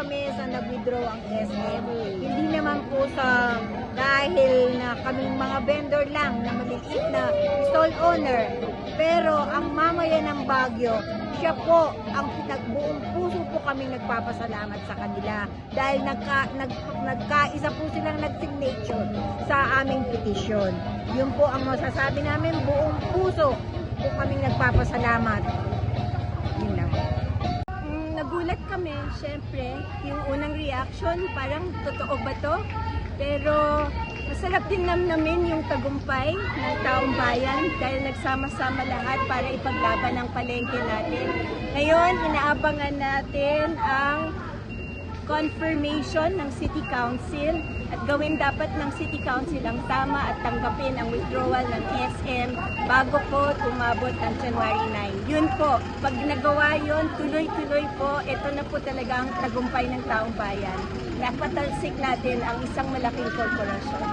kami sa nag-withdraw ang SM. Hindi naman po sa dahil na kaming mga vendor lang na maliliit na stall owner. Pero ang mamayan ng Baguio, siya po ang buong puso po kaming nagpapasalamat sa kanila dahil nagkaisa po silang nag-signature sa aming petisyon. Yun po ang masasabi namin, buong puso po kaming nagpapasalamat. Yun lang. Nagulat kami, syempre, yung unang reaction, parang totoo ba to? Pero masarap din namin yung tagumpay ng taong bayan dahil nagsama-sama lahat para ipaglaban ang palengke natin. Ngayon, inaabangan natin ang confirmation ng City Council at gawin dapat ng City Council ang tama at tanggapin ang withdrawal ng ESM bago po umabot ng January 9. Yun po, pag nagawa yun, tuloy-tuloy po, ito na po talaga ang tagumpay ng taong bayan. Napatalsik natin ang isang malaking korporasyon.